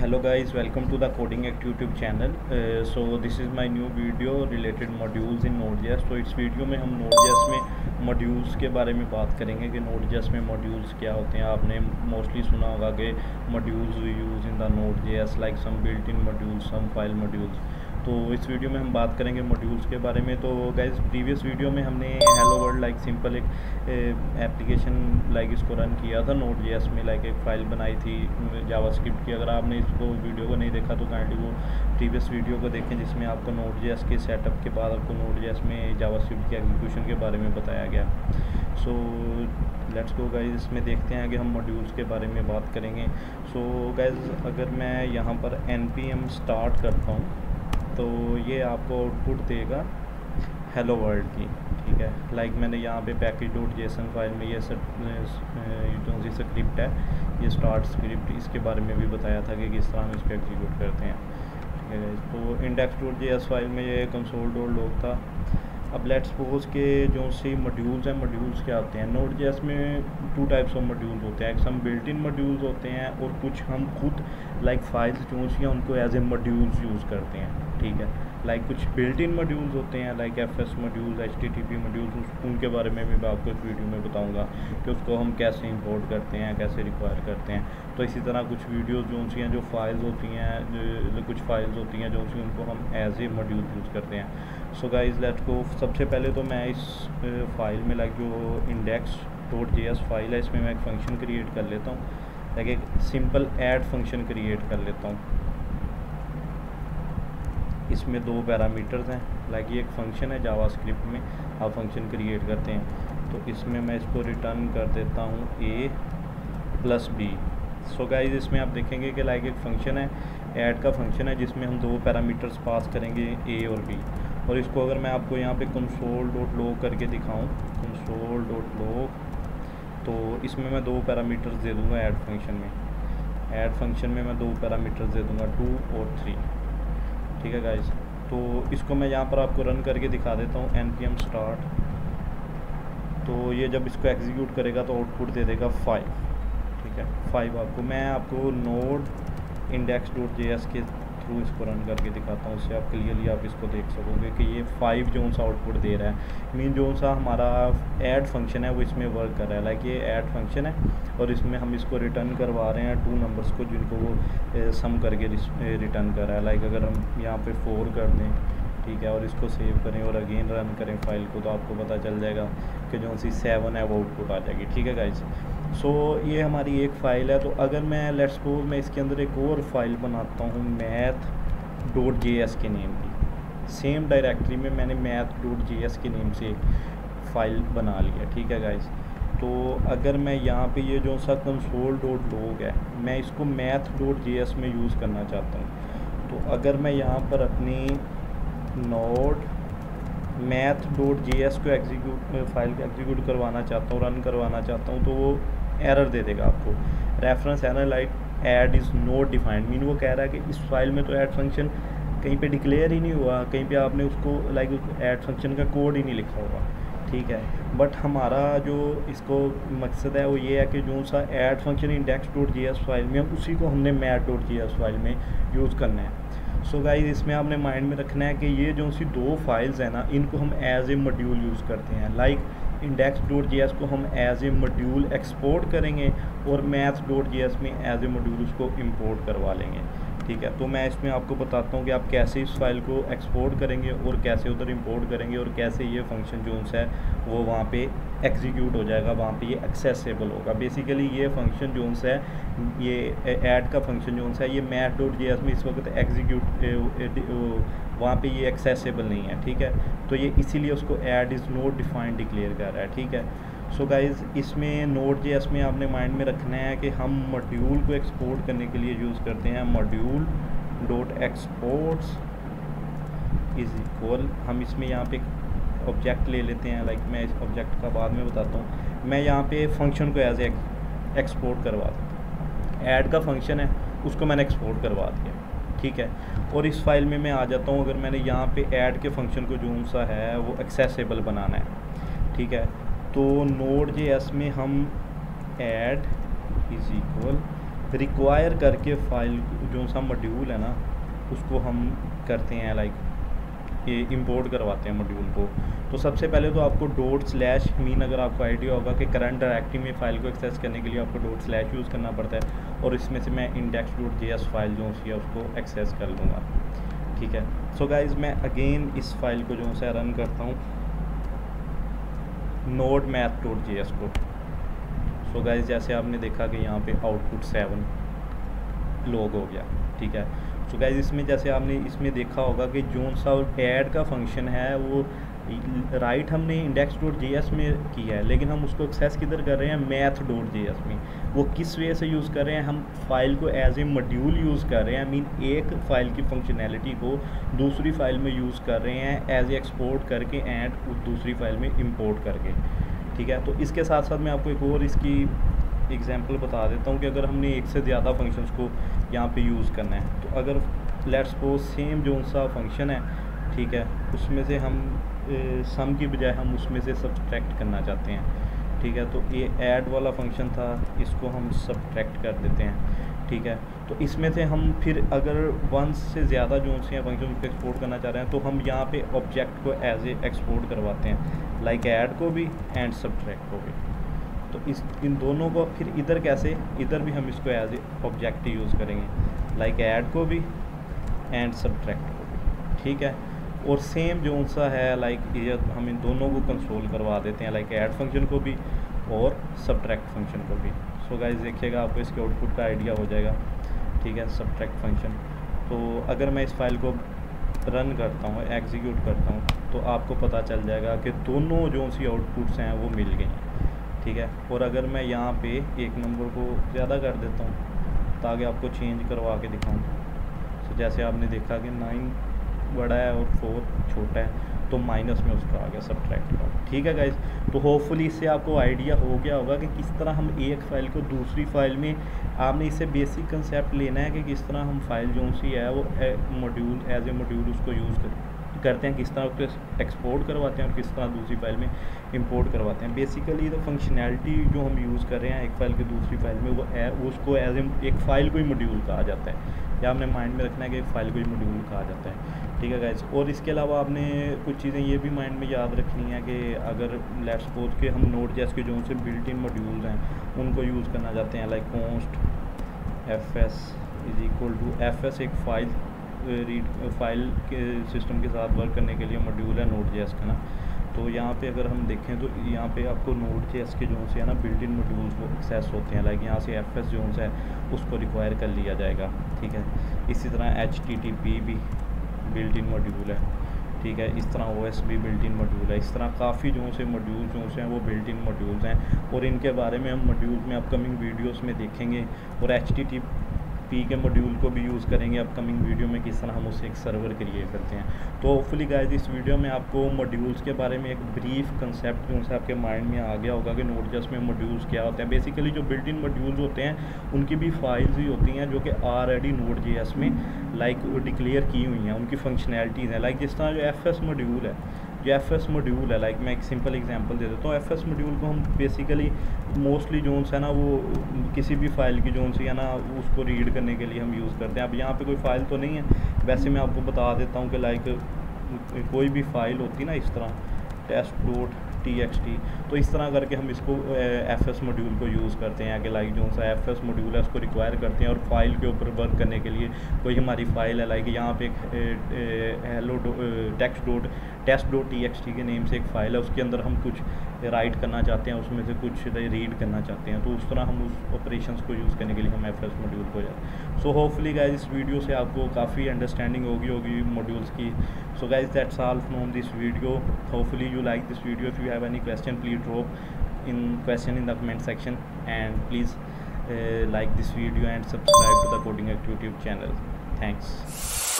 Hello guys, welcome to the Coding Act YouTube channel. So this is my new video related modules in Node.js. तो इस video में हम Node.js में modules के बारे में बात करेंगे कि Node.js में मॉड्यूल्स क्या होते हैं। आपने मोस्टली सुना होगा कि modules we use in the Node.js like some built in modules, some file modules. तो इस वीडियो में हम बात करेंगे मॉड्यूल्स के बारे में। तो गाइस प्रीवियस वीडियो में हमने हेलो वर्ल्ड लाइक सिंपल एक एप्लीकेशन लाइक इसको रन किया था Node.js में, लाइक एक फ़ाइल बनाई थी जावास्क्रिप्ट की। अगर आपने इसको वीडियो को नहीं देखा तो काइंडली वो प्रीवियस वीडियो को देखें जिसमें आपको Node.js के सेटअप के बाद आपको Node.js में जावास्क्रिप्ट के एग्जीक्यूशन के बारे में बताया गया। सो लेट्स गो गाइस, इसमें देखते हैं कि हम मॉड्यूल्स के बारे में बात करेंगे। सो गाइस अगर मैं यहाँ पर npm स्टार्ट करता हूँ तो ये आपको आउटपुट देगा हेलो वर्ल्ड की, ठीक है। लाइक मैंने यहाँ पे package.json फाइल में ये जो सी स्क्रिप्ट है, ये स्टार्ट स्क्रिप्ट, इसके बारे में भी बताया था कि किस तरह हम इसको एग्जीक्यूट करते हैं, ठीक है। तो index.js फाइल में ये console.log था। अब लेट्स सपोज के जो सी मॉड्यूल्स हैं, मॉड्यूल्स क्या होते हैं Node.js में? टू टाइप्स ऑफ मॉड्यूल्स होते हैं। सम बिल्ट इन मॉड्यूल्स होते हैं और कुछ हम खुद लाइक फाइल्स जो सी उनको एज ए मॉड्यूल्स यूज़ करते हैं, ठीक है। लाइक कुछ बिल्ट इन मॉड्यूल्स होते हैं like fs modules, http modules, उनके बारे में भी मैं आपको इस वीडियो में बताऊंगा कि उसको हम कैसे इंपोर्ट करते हैं, कैसे रिक्वायर करते हैं। तो इसी तरह कुछ वीडियोस जो सी हैं, जो फाइल्स होती हैं, कुछ फाइल्स होती हैं जो सी उनको हम एज ए मॉड्यूल यूज़ करते हैं। So guys let's go. सबसे पहले तो मैं इस फाइल में लाइक जो index.js फाइल है, इसमें मैं एक फ़ंक्शन क्रिएट कर लेता हूँ, लाइक एक सिंपल ऐड फंक्शन क्रिएट कर लेता हूँ। इसमें दो पैरामीटर्स हैं, लाइक ये एक फ़ंक्शन है जावास्क्रिप्ट में, आप फंक्शन क्रिएट करते हैं। तो इसमें मैं इसको रिटर्न कर देता हूँ a+b। सो गाइस इसमें आप देखेंगे कि लाइक एक फ़ंक्शन है, ऐड का फंक्शन है, जिसमें हम दो पैरामीटर्स पास करेंगे a और b। और इसको अगर मैं आपको यहाँ पे console.log करके दिखाऊँ, console.log, तो इसमें मैं दो पैरामीटर्स दे दूँगा ऐड फंक्शन में। ऐड फंक्शन में मैं दो पैरामीटर्स दे दूँगा 2 और 3, ठीक है गाइस। तो इसको मैं यहाँ पर आपको रन करके दिखा देता हूँ npm स्टार्ट। तो ये जब इसको एग्जीक्यूट करेगा तो आउटपुट दे देगा 5, ठीक है। 5 मैं आपको node index.js के थ्रू इसको रन करके दिखाता हूँ, उससे आप क्लियरली आप इसको देख सकोगे कि ये 5 जो सा आउटपुट दे रहा है। मीन जो सा हमारा ऐड फंक्शन है वो इसमें वर्क कर रहा है, लाइक ये ऐड फंक्शन है और इसमें हम इसको रिटर्न करवा रहे हैं 2 नंबर्स को, जिनको वो सम करके रिटर्न कर रहा है। लाइक अगर हम यहाँ पे 4 कर दें, ठीक है, और इसको सेव करें और अगेन रन करें फाइल को, तो आपको पता चल जाएगा कि जो सी 7 है वो आउटपुट आ जाएगी, ठीक है गाइज। सो ये हमारी एक फ़ाइल है। तो अगर मैं लेट्स सपोज मैं इसके अंदर एक और फाइल बनाता हूँ math.js के नेम की, सेम डायरेक्टरी में मैंने math.js के नेम से फ़ाइल बना लिया, ठीक है गाइज। तो अगर मैं यहाँ पे ये जो सा console.log है, मैं इसको math.js में यूज़ करना चाहता हूँ। तो अगर मैं यहाँ पर अपनी node math.js को फाइल को एग्जीक्यूट करवाना चाहता हूँ, रन करवाना चाहता हूँ, तो वो एरर दे देगा आपको, reference error like add is not defined. Mean वो कह रहा है कि इस फाइल में तो ऐड फंक्शन कहीं पे डिक्लेयर ही नहीं हुआ, कहीं पे आपने उसको लाइक ऐड फंक्शन का कोड ही नहीं लिखा हुआ, ठीक है। बट हमारा जो इसको मकसद है वो ये है कि जो सा ऐड फंक्शन index.js फाइल में उसी को हमने math.js फाइल में यूज़ करना है। सो गाइस इसमें आपने माइंड में रखना है कि ये जो सी दो फाइल्स हैं ना, इनको हम एज ए मॉड्यूल यूज़ करते हैं। लाइक index.js को हम एज ए मॉड्यूल एक्सपोर्ट करेंगे और math.js में एज ए मॉड्यूल उसको इंपोर्ट करवा लेंगे, ठीक है। तो मैं इसमें आपको बताता हूँ कि आप कैसे इस फाइल को एक्सपोर्ट करेंगे और कैसे उधर इंपोर्ट करेंगे और कैसे ये फंक्शन जो है वो वहाँ पे एग्जीक्यूट हो जाएगा, वहाँ पे ये एक्सेसिबल होगा। बेसिकली ये फंक्शन जो है, ये ऐड का फंक्शन जो है, ये math.js में इस वक्त एग्जीक्यूट वहाँ पे ये एक्सेसिबल नहीं है, ठीक है। तो ये इसीलिए उसको add is not defined declare कर रहा है, ठीक है। सो गाइज़ इसमें Node.js में आपने माइंड में रखना है कि हम मॉड्यूल को एक्सपोर्ट करने के लिए यूज़ करते हैं module dot exports is equal, हम इसमें यहाँ पे ऑब्जेक्ट ले लेते हैं। लाइक मैं इस ऑब्जेक्ट का बाद में बताता हूँ। मैं यहाँ पे फंक्शन को एज एक्सपोर्ट करवा देता हूँ, ऐड का फंक्शन है उसको मैंने एक्सपोर्ट करवा दिया, ठीक है। और इस फाइल में मैं आ जाता हूँ, अगर मैंने यहाँ पे ऐड के फंक्शन को जो सा है वो एक्सेसिबल बनाना है, ठीक है। तो Node.js में हम ऐड इज़ इक्वल रिक्वायर करके फाइल जो सा मॉड्यूल है ना उसको हम करते हैं लाइक ये इंपोर्ट करवाते हैं मॉड्यूल को। तो सबसे पहले तो आपको /min, अगर आपको आइडिया होगा कि करंट डायरेक्टरी में फ़ाइल को एक्सेस करने के लिए आपको / यूज़ करना पड़ता है, और इसमें से मैं index.js फाइल जो सी है उसको एक्सेस कर लूँगा। ठीक है, सो गाइज़ मैं अगेन इस फाइल को जो है रन करता हूँ node-math.js को। सो गाइज़ जैसे आपने देखा कि यहाँ पे आउटपुट 7 लॉग हो गया। ठीक है, सो गाइज़ इसमें जैसे आपने इसमें देखा होगा कि जो सा ऐड का फंक्शन है वो राइट हमने index.js में किया है, लेकिन हम उसको एक्सेस किधर कर रहे हैं, math.js में। वो किस वे से यूज़ कर रहे हैं, हम फाइल को एज ए मॉड्यूल यूज़ कर रहे हैं। मीन एक फ़ाइल की फंक्शनैलिटी को दूसरी फाइल में यूज़ कर रहे हैं एज ए एक्सपोर्ट करके एंड दूसरी फाइल में इंपोर्ट करके। ठीक है, तो इसके साथ साथ मैं आपको एक और इसकी एग्जांपल बता देता हूँ कि अगर हमने एक से ज़्यादा फंक्शंस को यहाँ पे यूज़ करना है, तो अगर लेट्स सपोज सेम जो सा फंक्शन है, ठीक है, उसमें से हम सम की बजाय हम उसमें से सब्ट्रैक्ट करना चाहते हैं। ठीक है, तो ये ऐड वाला फंक्शन था, इसको हम सब्ट्रैक्ट कर देते हैं। ठीक है, तो इसमें से हम फिर अगर वन से ज़्यादा जो से फंक्शन को एक्सपोर्ट करना चाह रहे हैं तो हम यहाँ पे ऑब्जेक्ट को एज ए एक्सपोर्ट करवाते हैं, लाइक ऐड को भी एंड सब्ट्रैक्ट को भी। तो इन दोनों को फिर इधर कैसे, इधर भी हम इसको एज ए ऑब्जेक्ट यूज़ करेंगे, लाइक ऐड को भी एंड सब्ट्रैक्ट को भी। ठीक है, और सेम जो सा है लाइक ये हम इन दोनों को कंसोल करवा देते हैं, लाइक ऐड फंक्शन को भी और सब्ट्रैक्ट फंक्शन को भी। सो गाइस देखिएगा आपको इसके आउटपुट का आइडिया हो जाएगा। ठीक है, सब्ट्रैक्ट फंक्शन। तो अगर मैं इस फाइल को रन करता हूँ, एग्जीक्यूट करता हूँ, तो आपको पता चल जाएगा कि दोनों जो सी आउटपुट्स हैं वो मिल गई हैं। ठीक है, और अगर मैं यहाँ पे एक नंबर को ज़्यादा कर देता हूँ ताकि आपको चेंज करवा के दिखाऊँ, तो जैसे आपने देखा कि 9 बड़ा है और 4 छोटा है, तो माइनस में उसका आ गया सब्ट्रैक्ट का। ठीक है गाइज, तो होपफुली इससे आपको आइडिया हो गया होगा कि किस तरह हम एक फ़ाइल को दूसरी फाइल में, आपने इससे बेसिक कंसेप्ट लेना है कि किस तरह हम फाइल जो सी है वो मॉड्यूल एज ए मॉड्यूल उसको यूज़ करते हैं, किस तरह उसको एक्सपोर्ट करवाते हैं और किस तरह दूसरी फाइल में इंपोर्ट करवाते हैं। बेसिकली तो फंक्शनैलिटी जो हम यूज़ कर रहे हैं एक फ़ाइल की दूसरी फाइल में, वो उसको एज एक फ़ाइल को ही मॉड्यूल कहा जाता है, या आपने माइंड में रखना है कि एक फ़ाइल को ही मॉड्यूल कहा जाता है। ठीक है गाइस, और इसके अलावा आपने कुछ चीज़ें ये भी माइंड में याद रखनी है कि अगर लेट्स सपोज के हम Node.js के जो से बिल्ट इन मॉड्यूल्स हैं उनको यूज़ करना चाहते हैं, like const fs is equal to fs, एक फाइल के सिस्टम के साथ वर्क करने के लिए मॉड्यूल है Node.js का ना। तो यहाँ पे अगर हम देखें तो यहाँ पे आपको Node.js के जो से है ना बिल्ट इन मॉड्यूल्स वो एक्सेस होते हैं, लाइक यहाँ से fs जो है उसको रिक्वायर कर लिया जाएगा। ठीक है, इसी तरह HTTP भी बिल्ट इन मॉड्यूल है। ठीक है, इस तरह OS भी बिल्ट इन मॉड्यूल है। इस तरह काफ़ी जो से मॉड्यूल जो से हैं वो बिल्ट इन मॉड्यूल्स हैं, और इनके बारे में हम मॉड्यूल्स में अपकमिंग वीडियोस में देखेंगे, और HTTP के मॉड्यूल को भी यूज़ करेंगे अपकमिंग वीडियो में, किस तरह हम उसे एक सर्वर क्रिएट करते हैं। तो होपफुली गाइस इस वीडियो में आपको मॉड्यूल्स के बारे में एक ब्रीफ कंसेप्ट जो से आपके माइंड में आ गया होगा कि Node.js में मॉड्यूल्स क्या होते हैं। बेसिकली जो बिल्ट इन मॉड्यूल्स होते हैं उनकी भी फाइल्स ही होती हैं जो कि ऑलरेडी Node.js में लाइक डिक्लेयर की हुई हैं, उनकी फंक्शनैलिटीज़ हैं। लाइक जिस तरह जो fs मॉड्यूल है, जो fs मॉड्यूल है, लाइक मैं एक सिंपल एग्जांपल दे देता हूँ। fs मॉड्यूल को हम बेसिकली मोस्टली जो है ना वो किसी भी फाइल की जो सी है ना उसको रीड करने के लिए हम यूज़ करते हैं। अब यहाँ पे कोई फ़ाइल तो नहीं है, वैसे मैं आपको बता देता हूँ कि लाइक कोई भी फाइल होती ना इस तरह test.txt, तो इस तरह करके हम इसको fs मॉड्यूल को यूज़ करते हैं कि लाइक जो सा fs मॉड्यूल है उसको रिक्वायर करते हैं, और फाइल के ऊपर वर्क करने के लिए कोई हमारी फ़ाइल है, लाइक यहाँ पे एक test.txt के नेम से एक फ़ाइल है, उसके अंदर हम कुछ राइट करना चाहते हैं, उसमें से कुछ रीड करना चाहते हैं, तो उस तरह हम उस ऑपरेशंस को यूज़ करने के लिए हम fs मॉड्यूल को जाते। सो होपफुली गाइज इस वीडियो से आपको काफ़ी अंडरस्टैंडिंग होगी मॉड्यूल्स की। So guys, that's all from this video. Hopefully you like this video. If you have any question, please drop in the comment section, and please like this video and subscribe to the Coding Active YouTube channel. Thanks.